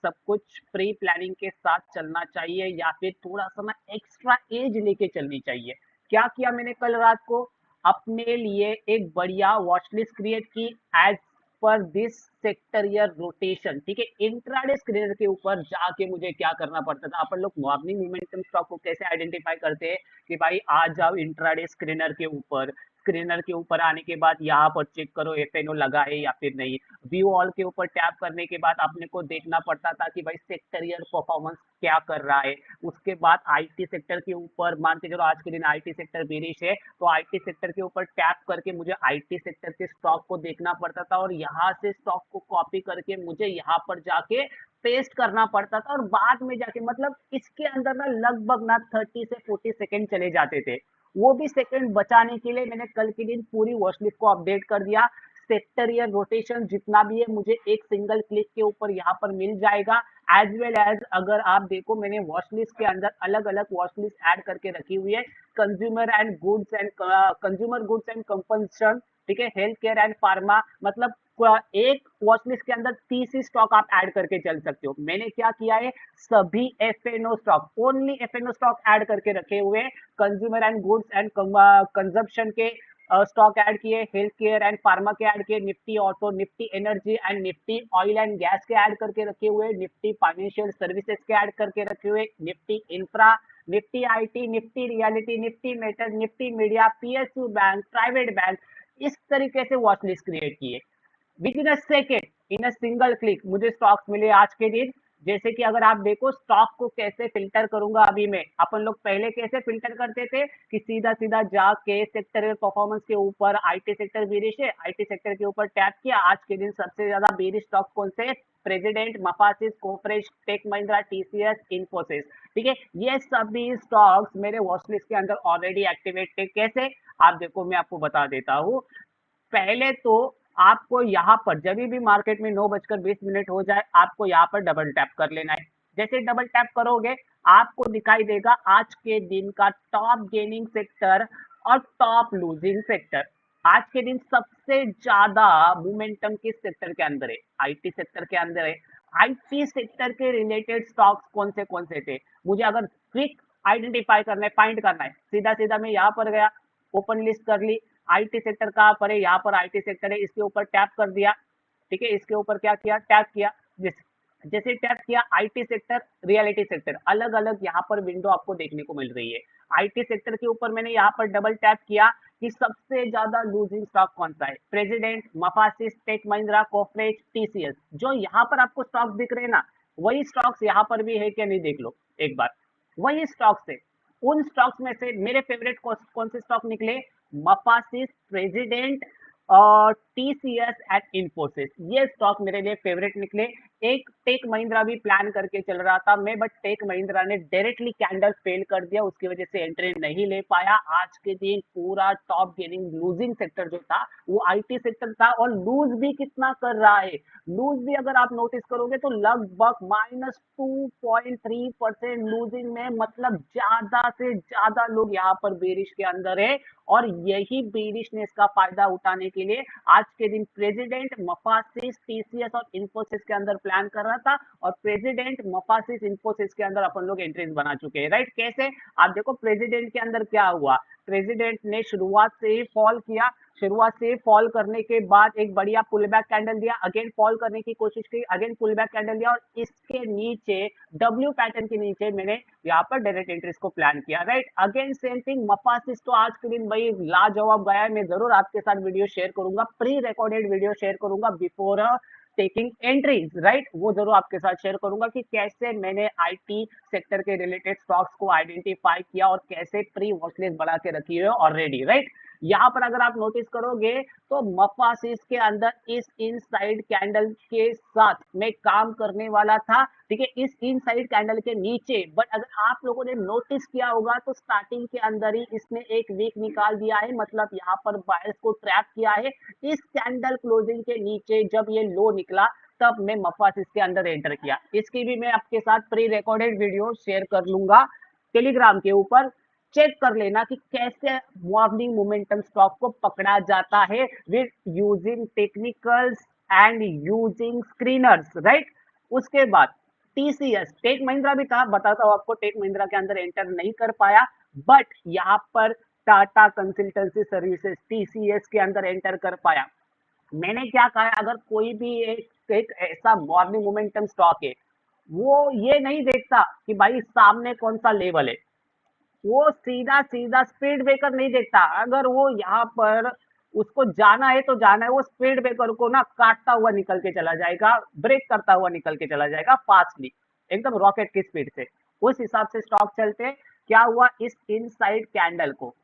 सब कुछ pre planning के साथ चलना चाहिए या फिर थोड़ा सा ना एक्स्ट्रा एज लेके चलनी चाहिए। क्या किया मैंने कल रात को, अपने लिए एक बढ़िया वॉच लिस्ट क्रिएट की एज पर दिस सेक्टरियल रोटेशन। ठीक है, इंट्राडे स्क्रीनर के ऊपर जाके मुझे क्या करना पड़ता था, अपन लोग मॉर्निंग मोमेंटम स्टॉक को कैसे आइडेंटिफाई करते हैं कि भाई आ जाओ इंट्राडे स्क्रीनर के ऊपर, स्क्रीनर के ऊपर आने के बाद यहाँ पर चेक करो एफएनओ लगा है या फिर नहीं। व्यू ऑल के ऊपर टैप करने के बाद अपने को देखना पड़ता था कि भाई सेक्टरियल परफॉर्मेंस क्या कर रहा है। उसके बाद आईटी सेक्टर के ऊपर मान के चलो आज के दिन आईटी सेक्टर बेरिश है, तो आईटी सेक्टर के ऊपर टैप करके मुझे आईटी सेक्टर के स्टॉक को देखना पड़ता था और यहाँ से स्टॉक को कॉपी करके मुझे यहाँ पर जाके पेस्ट करना पड़ता था और बाद में जाके मतलब इसके अंदर ना लगभग ना 30 से 40 सेकेंड चले जाते थे। वो भी सेकंड बचाने के लिए मैंने कल के दिन पूरी वॉच लिस्ट को अपडेट कर दिया। सेक्टरियल रोटेशन जितना भी है मुझे एक सिंगल क्लिक के ऊपर यहाँ पर मिल जाएगा। एज वेल एज अगर आप देखो मैंने वॉच लिस्ट के अंदर अलग अलग वॉच लिस्ट ऐड करके रखी हुई है, कंज्यूमर गुड्स एंड कंपल्सन, ठीक है, हेल्थ केयर एंड फार्मा, मतलब एक वॉच लिस्ट के अंदर 30 ही स्टॉक आप ऐड करके चल सकते हो। मैंने क्या किया है, सभी FNO stock, only FNO stock add करके रखे हुए, consumer and goods and consumption के स्टॉक ऐड किए, हेल्थ केयर एंड फार्मा के ऐड किए, Nifty auto, Nifty energy and Nifty oil and gas के ऐड करके रखे हुए, निफ्टी फाइनेंशियल सर्विसेज के ऐड करके रखे हुए, Nifty infra, Nifty IT, Nifty realty, Nifty metal, Nifty media, PSU bank, private bank, इस तरीके से वॉच लिस्ट क्रिएट की है। With in a second, in a single click मुझे स्टॉक्स मिले आज के दिन। जैसे कि अगर आप देखो स्टॉक को कैसे फिल्टर करूंगा अभी मैं, अपन लोग पहले कैसे फिल्टर करते थे कि सीधा सीधा जाके सेक्टर परफॉर्मेंस के ऊपर आईटी सेक्टर बेरिश है, आईटी सेक्टर के ऊपर टैप किया, आज के दिन सबसे ज्यादा बेरिश स्टॉक कौन से, प्रेसिडेंट, मफासिस, कोफरेज, टेक महिंद्रा, टीसीएस, इन्फोसिस। ठीक है, ये सभी स्टॉक्स मेरे वॉच लिस्ट के अंदर ऑलरेडी एक्टिवेट थे। कैसे, आप देखो मैं आपको बता देता हूँ। पहले तो आपको यहाँ पर जब भी मार्केट में 9:20 हो जाए आपको यहाँ पर डबल टैप कर लेना है। जैसे डबल टैप करोगे आपको दिखाई देगा आज के दिन का टॉप गेनिंग सेक्टर और टॉप लूजिंग सेक्टर। आज के दिन सबसे ज्यादा मोमेंटम किस सेक्टर के अंदर है, आईटी सेक्टर के अंदर है। आईटी सेक्टर के रिलेटेड स्टॉक्स कौन से थे, मुझे अगर क्विक आइडेंटिफाई करना है, फाइंड करना है, सीधा सीधा मैं यहाँ पर गया, ओपन लिस्ट कर ली, आईटी सेक्टर कहाँ पर है, यहाँ पर आईटी सेक्टर है, इसके ऊपर टैप कर दिया। ठीक है, इसके ऊपर क्या किया, टैप किया, जैसे टैप किया आईटी सेक्टर, रियलिटी सेक्टर, अलग अलग यहाँ पर विंडो आपको देखने को मिल रही है। आईटी सेक्टर के ऊपर मैंने यहाँ पर डबल टैप किया कि सबसे ज्यादा लूजिंग स्टॉक कौन सा है, प्रेसिडेंट, मफासिस, टेक महिंद्रा, कोफरेज, टीसीएस। जो यहाँ पर आपको स्टॉक्स दिख रहे हैं ना, वही स्टॉक्स यहाँ पर भी है क्या नहीं, देख लो एक बार, वही स्टॉक्स है। उन स्टॉक्स में से मेरे फेवरेट कौन से स्टॉक निकले, मफासिस, प्रेसिडेंट और टीसीएस एंड इन्फोसिस, ये स्टॉक मेरे लिए फेवरेट निकले। एक टेक महिंद्रा भी प्लान करके चल रहा था मैं, बट टेक महिंद्रा ने डायरेक्टली कैंडल फेल कर दिया, उसकी वजह से एंट्री नहीं ले पाया। आज के दिन पूरा टॉप गेनिंग लूजिंग सेक्टर जो था वो आईटी सेक्टर था, और लूज भी कितना कर रहा है, लूज भी अगर आप नोटिस करोगे तो लगभग -2.3% लूजिंग में, मतलब ज्यादा से ज्यादा लोग यहाँ पर बेरिश के अंदर है। और यही बेरिशनेस का फायदा उठाने के लिए आज के दिन प्रेसिडेंट, मफासिस, टीसीएस और इन्फोसिस के अंदर प्लान कर रहा था, और प्रेसिडेंट, मफासिस, इन्फोसिस के अंदर अपन लोग एंट्रीज बना चुके हैं। राइट, कैसे, आप देखो प्रेसिडेंट के अंदर क्या हुआ, प्रेसिडेंट ने शुरुआत से ही फॉल किया, शुरुआत से फॉल करने के बाद एक बढ़िया पुल बैक कैंडल दिया, अगेन फॉल करने की कोशिश की, अगेन पुल बैक कैंडल दिया, और इसके नीचे डब्ल्यू पैटर्न के नीचे मैंने यहाँ पर डायरेक्ट एंट्रीज को प्लान किया। राइट, अगेन सेम थिंग, मफासिस तो आज के दिन भाई लाजवाब गया है, मैं जरूर आपके साथ वीडियो शेयर करूंगा, प्री रिकॉर्डेड वीडियो शेयर करूंगा बिफोर टेकिंग एंट्रीज। राइट, वो जरूर आपके साथ शेयर करूंगा कि कैसे मैंने आईटी सेक्टर के रिलेटेड स्टॉक्स को आइडेंटिफाई किया और कैसे प्री वॉच लिस्ट बना के रखी है ऑलरेडी। राइट, यहाँ पर अगर आप नोटिस करोगे तो मफासिस के अंदर इस इनसाइड कैंडल के साथ मैं काम करने वाला था। ठीक है, इस इनसाइड कैंडल के नीचे, बट अगर आप लोगों ने नोटिस किया होगा तो स्टार्टिंग के अंदर ही इसने एक वीक निकाल दिया है, मतलब यहाँ पर बायर्स को ट्रैप किया है। इस कैंडल क्लोजिंग के नीचे जब ये लो निकला तब मैं मफासिस के अंदर एंटर किया। इसकी भी मैं आपके साथ प्री रिकॉर्डेड वीडियो शेयर कर लूंगा टेलीग्राम के ऊपर, चेक कर लेना कि कैसे मॉर्निंग मोमेंटम स्टॉक को पकड़ा जाता है with using technicals and using screeners. Right, उसके बाद टीसीएस, टेक महिंद्रा भी था, बताता हूँ आपको, टेक महिंद्रा के अंदर एंटर नहीं कर पाया, बट यहाँ पर टाटा कंसल्टेंसी सर्विसेज टीसीएस के अंदर एंटर कर पाया। मैंने क्या कहा, अगर कोई भी एक ऐसा मॉर्निंग मोमेंटम स्टॉक है, वो ये नहीं देखता कि भाई सामने कौन सा लेवल है, वो सीधा सीधा स्पीड ब्रेकर नहीं देखता। अगर वो यहाँ पर उसको जाना है तो जाना है, वो स्पीड ब्रेकर को ना काटता हुआ निकल के चला जाएगा, ब्रेक करता हुआ निकल के चला जाएगा फास्टली, एकदम रॉकेट की स्पीड से। उस हिसाब से स्टॉक चलते। क्या हुआ, इस इनसाइड कैंडल को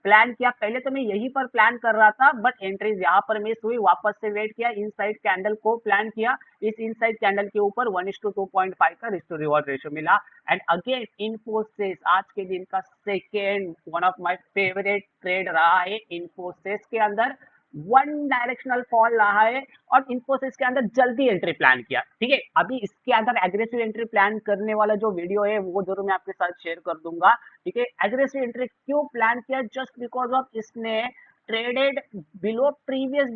प्लान किया, पहले तो मैं यहीं पर प्लान कर रहा था, बट एंट्रीज यहाँ पर मिस हुई, वापस से वेट किया, इनसाइड कैंडल को प्लान किया, इस इनसाइड कैंडल के ऊपर 1:2.5 का रिस्क टू रिवॉर्ड रेशियो मिला। एंड अगेन इन्फोसिस आज के दिन का second one of my favourite trade रहा है। इन्फोसिस के अंदर वन डायरेक्शनल फॉल रहा है, और इन्फोसिस के अंदर जल्दी एंट्री प्लान किया। ठीक है, अभी इसके अंदर एग्रेसिव एंट्री प्लान करने वाला जो वीडियो है वो जरूर मैं आपके साथ शेयर कर दूंगा। ठीक है, एग्रेसिव एंट्री क्यों प्लान किया, जस्ट बिकॉज ऑफ इसने ट्रेडेड बिलो प्रीवियस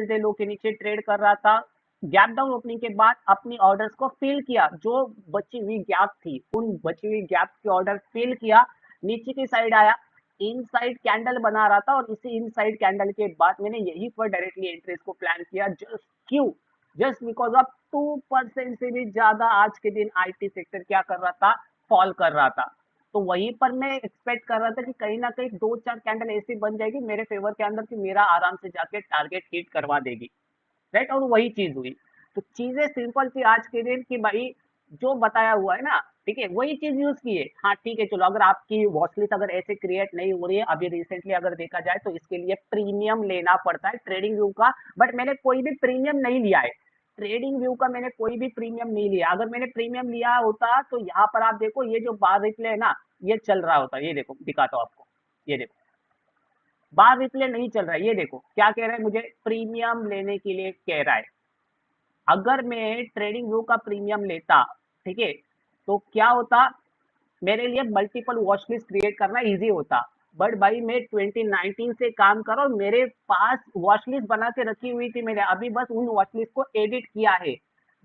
डे लो के नीचे ट्रेड कर रहा था, गैप डाउन ओपनिंग के बाद अपनी ऑर्डर्स को फिल किया, जो बची हुई गैप थी उन बची हुई गैप के ऑर्डर फिल किया, नीचे की साइड आया, इनसाइड कैंडल बना रहा था, और इसी इनसाइड कैंडल के बाद मैंने यही पर डायरेक्टली एंट्रीज को प्लान किया। जस्ट क्यों, जस्ट बिकॉज ऑफ 2% से भी ज्यादा आज के दिन आईटी सेक्टर क्या कर रहा था, फॉल कर रहा था। तो वहीं पर मैं एक्सपेक्ट कर रहा था कि कहीं ना कहीं 2-4 कैंडल ऐसी बन जाएगी मेरे फेवर के अंदर कि मेरा आराम से जाके टारगेट हिट करवा देगी, राइट, और वही चीज हुई। तो चीजें सिंपल थी आज के दिन कि भाई जो बताया हुआ है ना, ठीक है, वही चीज यूज की है। हाँ ठीक है, चलो अगर आपकी वॉचलिस्ट अगर ऐसे क्रिएट नहीं हो रही है, अभी रिसेंटली अगर देखा जाए तो इसके लिए प्रीमियम लेना पड़ता है ट्रेडिंग व्यू का, बट मैंने कोई भी प्रीमियम नहीं लिया है, ट्रेडिंग व्यू का मैंने कोई भी प्रीमियम नहीं लिया। अगर मैंने प्रीमियम लिया होता तो यहाँ पर आप देखो, ये जो बार रिप्ले है ना, ये चल रहा होता, ये देखो दिखाता हूँ आपको, ये देखो बार रिप्ले नहीं चल रहा है, ये देखो क्या कह रहा है, मुझे प्रीमियम लेने के लिए कह रहा है। अगर मैं ट्रेडिंग व्यू का प्रीमियम लेता, ठीक है, तो क्या होता, मेरे लिए मल्टीपल वॉच लिस्ट क्रिएट करना इजी होता। बट भाई मैं 2019 से काम कर रहा हूँ, मेरे पास वॉच लिस्ट बना के रखी हुई थी, मैंने अभी बस उन वॉच लिस्ट को एडिट किया है।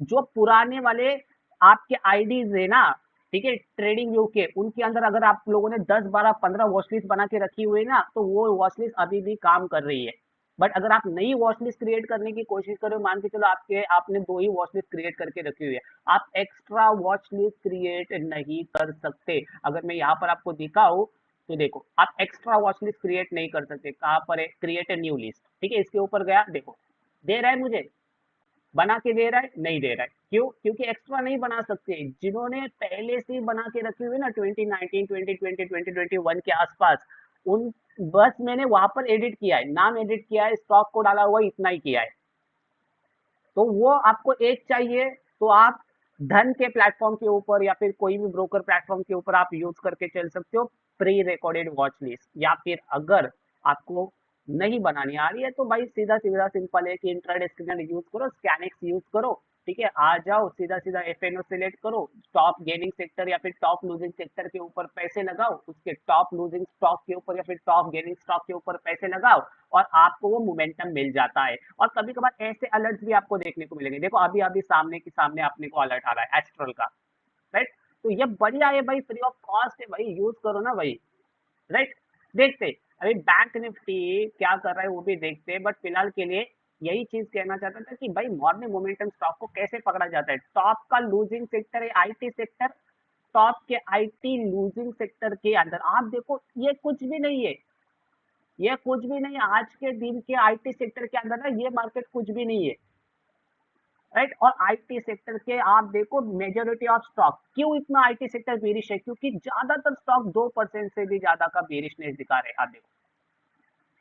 जो पुराने वाले आपके आईडीज है ना, ठीक है, ट्रेडिंग व्यू के, उनके अंदर अगर आप लोगों ने 10, 12, 15 वॉच लिस्ट बना के रखी हुई है ना, तो वो वॉच लिस्ट अभी भी काम कर रही है। बट अगर आप नई वॉच लिस्ट क्रिएट करने की कोशिश करो, मान के चलो आपने 2 ही वॉच लिस्ट क्रिएट करके रखी हुई है, आप एक्स्ट्रा वॉच लिस्ट क्रिएट नहीं कर सकते। अगर मैं यहाँ पर आपको दिखाऊं तो देखो, आप एक्स्ट्रा वॉच लिस्ट क्रिएट नहीं कर सकते। कहाँ पर है, क्रिएट ए न्यू लिस्ट, ठीक है, इसके ऊपर गया, देखो दे रहा है मुझे, बना के दे रहा है, नहीं दे रहा है, क्यों, क्योंकि एक्स्ट्रा नहीं बना सकते। जिन्होंने पहले से बना के रखी हुई ना 2019, 2020, 2021 के आसपास, उन बस मैंने वहां पर एडिट किया है, नाम एडिट किया है, स्टॉक को डाला हुआ, इतना ही किया है। तो वो आपको एक चाहिए तो आप धन के प्लेटफॉर्म के ऊपर या फिर कोई भी ब्रोकर प्लेटफॉर्म के ऊपर आप यूज करके चल सकते हो प्री रिकॉर्डेड वॉच लिस्ट। या फिर अगर आपको नहीं बनानी आ रही है तो भाई सीधा सीधा सिंपल है कि इंट्राडे स्कैनर यूज करो, स्कैनिक्स यूज करो, ठीक है, आ जाओ सीधा सीधा एफएनओ सिलेक्ट करो, टॉप गेनिंग सेक्टर या फिर टॉप लूजिंग सेक्टर के ऊपर पैसे लगाओ, उसके टॉप लूजिंग स्टॉक के ऊपर या फिर टॉप गेनिंग स्टॉक के ऊपर पैसे लगाओ, और आपको वो मोमेंटम मिल जाता है। और कभी कभार ऐसे अलर्ट्स भी आपको देखने को मिलेंगे, देखो अभी अभी सामने की सामने अपने को अलर्ट आ रहा है एस्ट्रल का, राइट, तो ये बढ़िया है भाई, फ्री ऑफ कॉस्ट है भाई, यूज करो ना भाई, राइट। देखते अभी बैंक निफ्टी क्या कर रहा है वो भी देखते हैं, बट फिलहाल के लिए यही चीज कहना चाहता था कि भाई मॉर्निंग मोमेंटम स्टॉक को कैसे पकड़ा जाता है। टॉप का लूजिंग सेक्टर है आईटी सेक्टर, टॉप के आईटी लूजिंग सेक्टर के अंदर आप देखो ये कुछ भी नहीं है, ये कुछ भी नहीं है आज के दिन के आईटी सेक्टर के अंदर ना, ये मार्केट कुछ भी नहीं है, राइट। और आईटी सेक्टर के आप देखो मेजोरिटी ऑफ स्टॉक, क्यों इतना आईटी सेक्टर बेरिश है, क्योंकि ज्यादातर स्टॉक 2% से भी ज्यादा का बेरिशनेस दिखा रहे हैं। आप देखो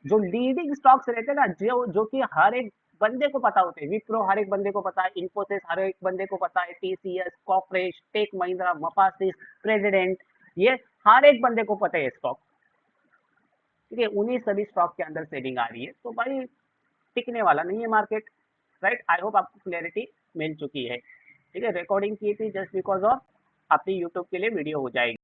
जो लीडिंग स्टॉक्स रहते हैं ना, जो कि हर एक बंदे को पता होते हैं, विप्रो हर एक बंदे को पता है, इन्फोसिस हर एक बंदे को पता है, टीसीएस, कॉर्पोरेट, टेक महिंद्रा, मफासिस, प्रेसिडेंट, ये हर एक बंदे को पता है स्टॉक, ठीक है, उन्हीं सभी स्टॉक के अंदर सेलिंग आ रही है। तो भाई टिकने वाला नहीं है मार्केट, राइट। आई होप आपको क्लैरिटी मिल चुकी है, ठीक है। रिकॉर्डिंग की थी जस्ट बिकॉज ऑफ अपनी यूट्यूब के लिए वीडियो हो जाएगी।